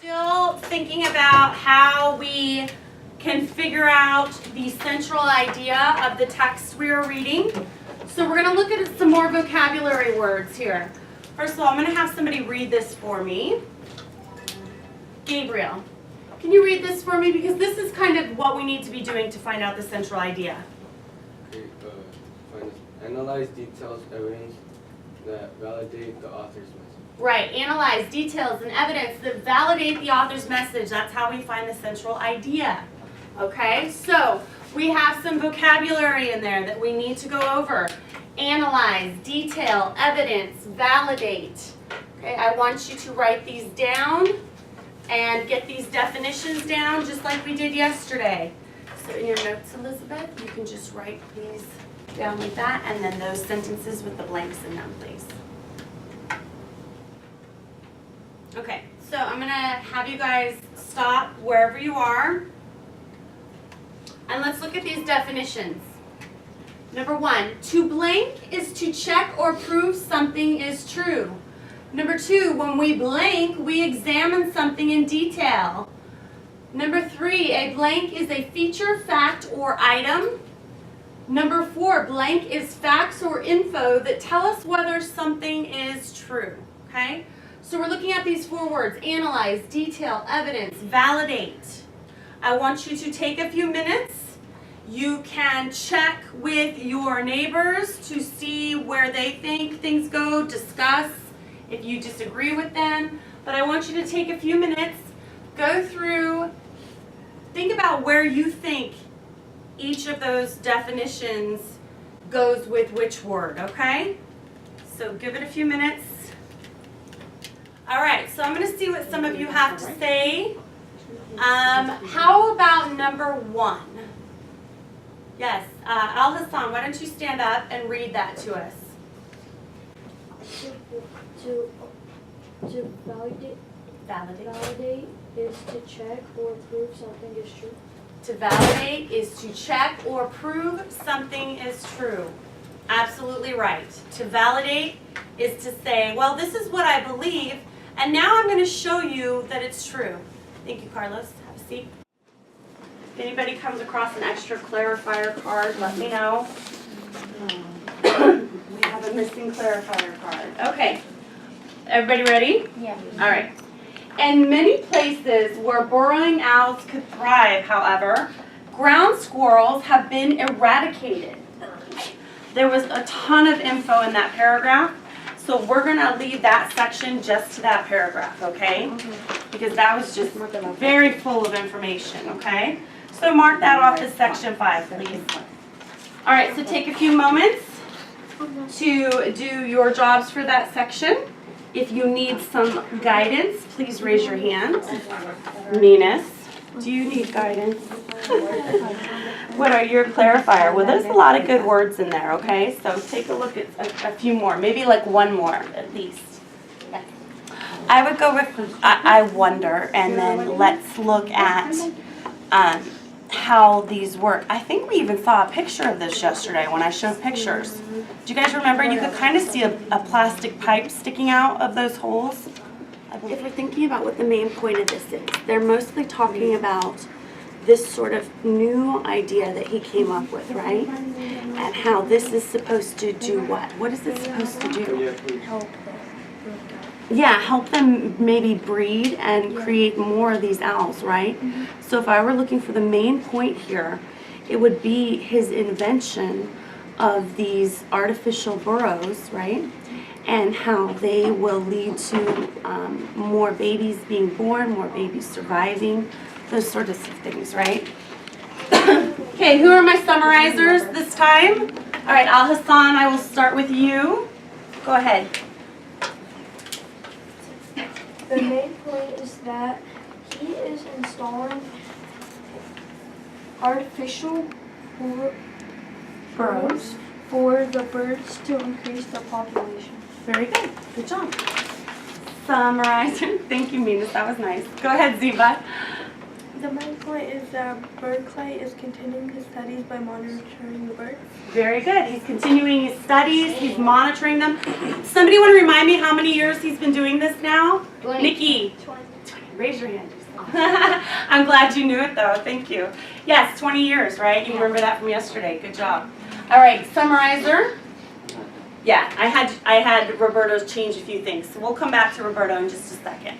Still thinking about how we can figure out the central idea of the text we are reading. So we're going to look at some more vocabulary words here. First of all, I'm going to have somebody read this for me. Gabriel, can you read this for me? Because this is kind of what we need to be doing to find out the central idea. Analyze details, evidence that validate the author's message. Right, analyze details and evidence that validate the author's message. That's how we find the central idea. Okay, so we have some vocabulary in there that we need to go over. Analyze, detail, evidence, validate. Okay, I want you to write these down and get these definitions down just like we did yesterday. So in your notes, Elizabeth, you can just write these down like that, and then those sentences with the blanks in them, please. Okay, so I'm going to have you guys stop wherever you are, and let's look at these definitions. Number one, to blank is to check or prove something is true. Number two, when we blank, we examine something in detail. Number three, a blank is a feature, fact, or item. Number four, blank is facts or info that tell us whether something is true. Okay? So we're looking at these four words: analyze, detail, evidence, validate. I want you to take a few minutes. You can check with your neighbors to see where they think things go, discuss if you disagree with them. But I want you to take a few minutes, go through, think about where you think each of those definitions goes with which word, okay? So give it a few minutes. All right, so I'm going to see what some of you have to say. How about number one? Yes, Al-Hassan, why don't you stand up and read that to us? To validate is to check or prove something is true. To validate is to check or prove something is true. Absolutely right. To validate is to say, well, this is what I believe, and now I'm going to show you that it's true. Thank you, Carlos. Have a seat. If anybody comes across an extra clarifier card, let me know. We have a missing clarifier card. Okay. Everybody ready? Yeah. All right. In many places where burrowing owls could thrive, however, ground squirrels have been eradicated. There was a ton of info in that paragraph, so we're going to leave that section just to that paragraph, okay? Because that was just very full of information, okay? So mark that off as section 5, please. All right, so take a few moments to do your jobs for that section. If you need some guidance, please raise your hand. Minas, do you need guidance? What are your clarifier? Well, there's a lot of good words in there, okay? So take a look at a few more, maybe like one more at least. I would go with I wonder, and then let's look at how these work. I think we even saw a picture of this yesterday when I showed pictures. Do you guys remember? You could kind of see a plastic pipe sticking out of those holes. If we're thinking about what the main point of this is, they're mostly talking about this sort of new idea that he came up with, right? And how this is supposed to do what? What is it supposed to do? Yeah, help them maybe breed and create more of these owls, right? So if I were looking for the main point here, it would be his invention of these artificial burrows, right? And how they will lead to more babies being born, more babies surviving, those sorts of things, right? Okay, who are my summarizers this time? All right, Al-Hassan, I will start with you. Go ahead. The main point is that he is installing artificial burrows for the birds to increase the population. Very good. Good job. Summarizer. Thank you, Minas. That was nice. Go ahead, Ziva. The main point is that Berkeley is continuing his studies by monitoring the birds. Very good. He's continuing his studies. He's monitoring them. Somebody want to remind me how many years he's been doing this now? 20. Nikki. 20. Raise your hand. I'm glad you knew it though, thank you. Yes, 20 years, right? You remember that from yesterday, good job. All right, summarizer. Yeah, I had Roberto change a few things, so we'll come back to Roberto in just a second.